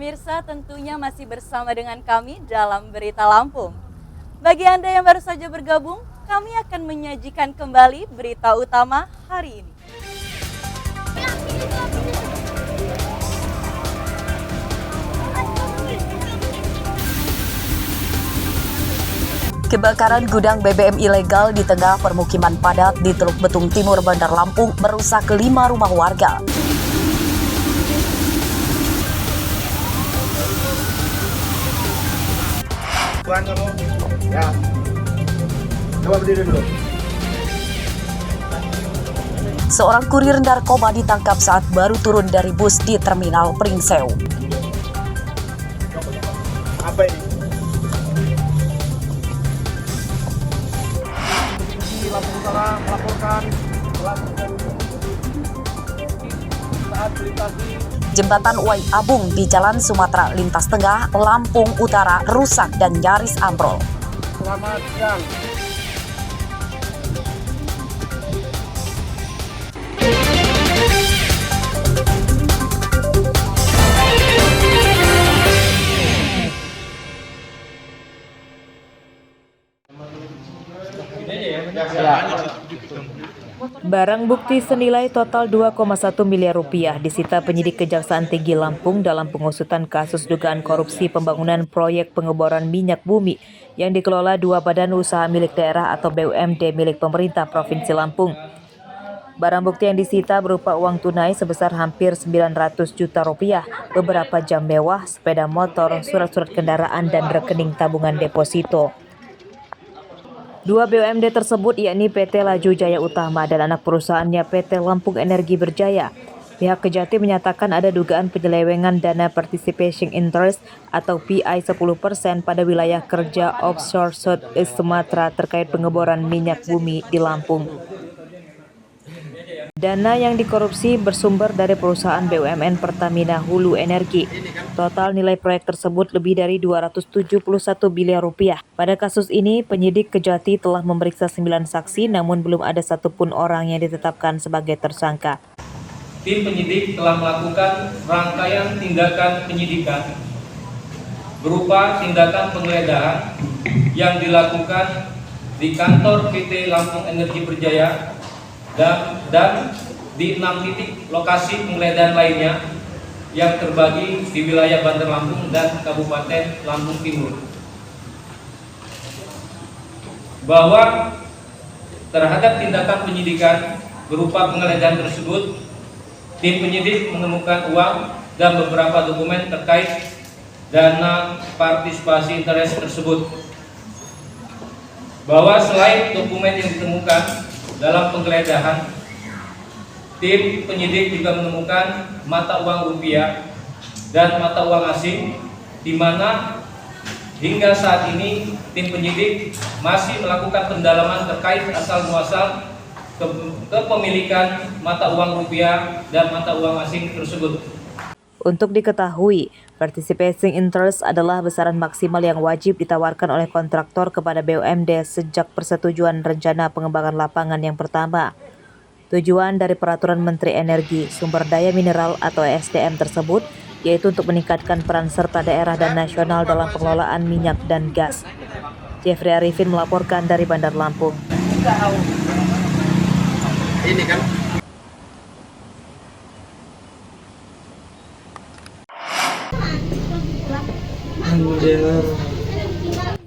pemirsa, tentunya masih bersama dengan kami dalam Berita Lampung. Bagi Anda yang baru saja bergabung, kami akan menyajikan kembali berita utama hari ini. Kebakaran gudang BBM ilegal di tengah permukiman padat di Teluk Betung Timur, Bandar Lampung merusak 5 rumah warga. Tuan kamu, ya. Coba berdiri dulu. Seorang kurir narkoba ditangkap saat baru turun dari bus di Terminal Pringsewu. Apa ini? Di Lampung Utara melaporkan saat melintasi Jembatan Wai Abung di Jalan Sumatera Lintas Tengah, Lampung Utara rusak dan nyaris ambrol. Selamat siang. Barang bukti senilai total 2,1 miliar rupiah disita penyidik Kejaksaan Tinggi Lampung dalam pengusutan kasus dugaan korupsi pembangunan proyek pengeboran minyak bumi yang dikelola dua badan usaha milik daerah atau BUMD milik pemerintah Provinsi Lampung. Barang bukti yang disita berupa uang tunai sebesar hampir 900 juta rupiah, beberapa jam mewah, sepeda motor, surat-surat kendaraan, dan rekening tabungan deposito. Dua BUMD tersebut yakni PT Laju Jaya Utama dan anak perusahaannya PT Lampung Energi Berjaya. Pihak Kejati menyatakan ada dugaan penyelewengan dana participation interest atau PI 10% pada wilayah kerja offshore South East Sumatera terkait pengeboran minyak bumi di Lampung. Dana yang dikorupsi bersumber dari perusahaan BUMN Pertamina Hulu Energi. Total nilai proyek tersebut lebih dari 271 miliar rupiah. Pada kasus ini, penyidik Kejati telah memeriksa 9 saksi namun belum ada satupun orang yang ditetapkan sebagai tersangka. Tim penyidik telah melakukan rangkaian tindakan penyidikan berupa tindakan penggeledahan yang dilakukan di kantor PT Lampung Energi Berjaya dan di 6 titik lokasi penggeledahan lainnya yang terbagi di wilayah Bandar Lampung dan Kabupaten Lampung Timur. Bahwa terhadap tindakan penyidikan berupa penggeledahan tersebut, tim penyidik menemukan uang dan beberapa dokumen terkait dana partisipasi interest tersebut. Bahwa selain dokumen yang ditemukan dalam penggeledahan, tim penyidik juga menemukan mata uang rupiah dan mata uang asing, di mana hingga saat ini tim penyidik masih melakukan pendalaman terkait asal-muasal kepemilikan mata uang rupiah dan mata uang asing tersebut. Untuk diketahui, participation interest adalah besaran maksimal yang wajib ditawarkan oleh kontraktor kepada BUMD sejak persetujuan rencana pengembangan lapangan yang pertama. Tujuan dari Peraturan Menteri Energi, Sumber Daya Mineral atau ESDM tersebut yaitu untuk meningkatkan peran serta daerah dan nasional dalam pengelolaan minyak dan gas. Jeffrey Arifin melaporkan dari Bandar Lampung. Ini kan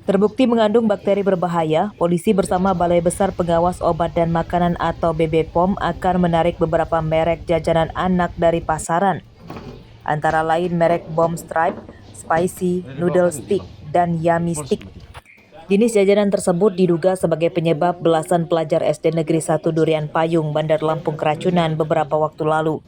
Terbukti mengandung bakteri berbahaya, polisi bersama Balai Besar Pengawas Obat dan Makanan atau BBPOM akan menarik beberapa merek jajanan anak dari pasaran. Antara lain merek Bomb Stripe, Spicy, Noodle Stick, dan Yummy Stick. Jenis jajanan tersebut diduga sebagai penyebab belasan pelajar SD Negeri 1 Durian Payung, Bandar Lampung keracunan beberapa waktu lalu.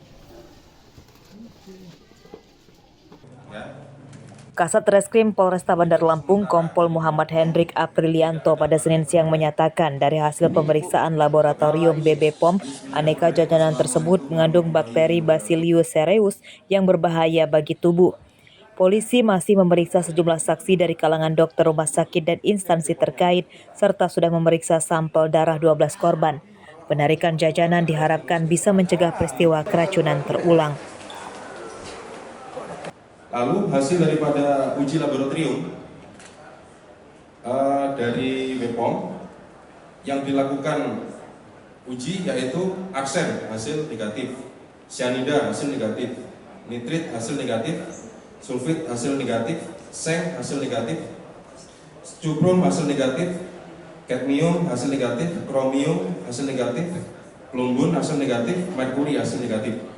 Kasat Reskrim Polresta Bandar Lampung Kompol Muhammad Hendrik Aprilianto pada Senin siang menyatakan dari hasil pemeriksaan laboratorium BBPOM, aneka jajanan tersebut mengandung bakteri Bacillus cereus yang berbahaya bagi tubuh. Polisi masih memeriksa sejumlah saksi dari kalangan dokter rumah sakit dan instansi terkait serta sudah memeriksa sampel darah 12 korban. Penarikan jajanan diharapkan bisa mencegah peristiwa keracunan terulang. Lalu hasil daripada uji laboratorium dari BPOM yang dilakukan uji yaitu arsen hasil negatif, cyanida hasil negatif, nitrit hasil negatif, sulfit hasil negatif, seng hasil negatif, cuprum hasil negatif, kadmium hasil negatif, kromium hasil negatif, plumbun hasil negatif, merkuri hasil negatif.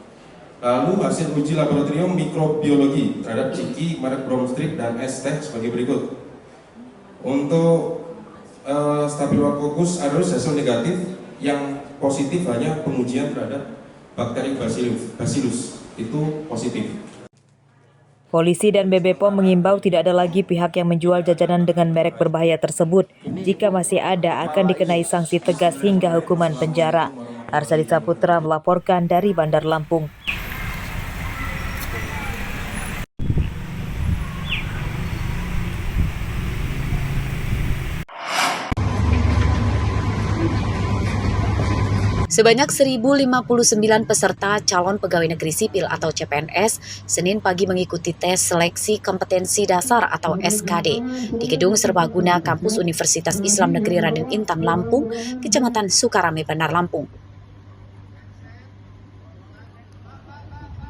Lalu hasil uji laboratorium mikrobiologi terhadap ciki, merek Bromstrit dan es teh sebagai berikut. Untuk Staphylococcus aureus hasil negatif, yang positif hanya pengujian terhadap bakteri Bacillus itu positif. Polisi dan BBPOM mengimbau tidak ada lagi pihak yang menjual jajanan dengan merek berbahaya tersebut. Jika masih ada, akan dikenai sanksi tegas hingga hukuman penjara. Arsadi Saputra melaporkan dari Bandar Lampung. Sebanyak 1.059 peserta calon pegawai negeri sipil atau CPNS Senin pagi mengikuti tes seleksi kompetensi dasar atau SKD di Gedung Serbaguna Kampus Universitas Islam Negeri Raden Intan Lampung, Kecamatan Sukarame, Bandar Lampung.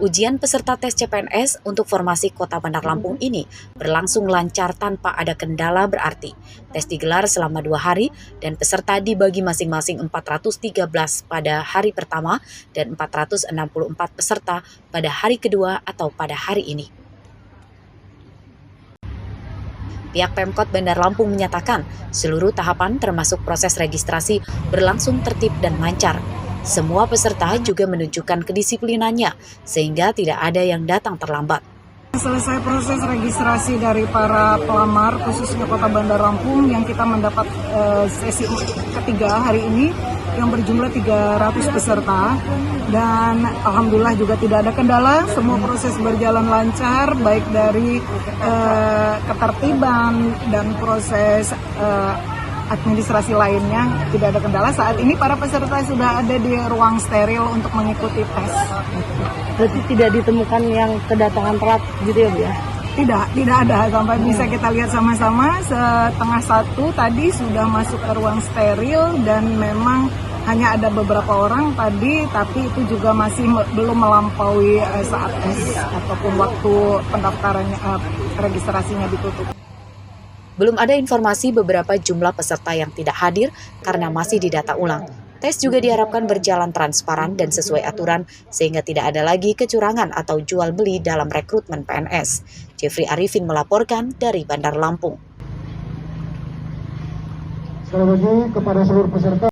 Ujian peserta tes CPNS untuk formasi Kota Bandar Lampung ini berlangsung lancar tanpa ada kendala berarti. Tes digelar selama 2 hari dan peserta dibagi masing-masing 413 pada hari pertama dan 464 peserta pada hari kedua atau pada hari ini. Pihak Pemkot Bandar Lampung menyatakan seluruh tahapan termasuk proses registrasi berlangsung tertib dan lancar. Semua peserta juga menunjukkan kedisiplinannya, sehingga tidak ada yang datang terlambat. Selesai proses registrasi dari para pelamar, khususnya Kota Bandar Lampung, yang kita mendapat sesi ketiga hari ini, yang berjumlah 300 peserta. Dan alhamdulillah juga tidak ada kendala, semua proses berjalan lancar, baik dari ketertiban dan proses administrasi lainnya tidak ada kendala. Saat ini para peserta sudah ada di ruang steril untuk mengikuti tes. Berarti tidak ditemukan yang kedatangan telat gitu ya Bu ya? Tidak ada. Sampai bisa kita lihat sama-sama 12:30 tadi sudah masuk ke ruang steril dan memang hanya ada beberapa orang tadi, tapi itu juga masih belum melampaui saat tes ataupun waktu pendaftarannya, registrasinya ditutup. Belum ada informasi beberapa jumlah peserta yang tidak hadir karena masih didata ulang. Tes juga diharapkan berjalan transparan dan sesuai aturan sehingga tidak ada lagi kecurangan atau jual beli dalam rekrutmen PNS. Jeffrey Arifin melaporkan dari Bandar Lampung. Sekali lagi kepada seluruh peserta.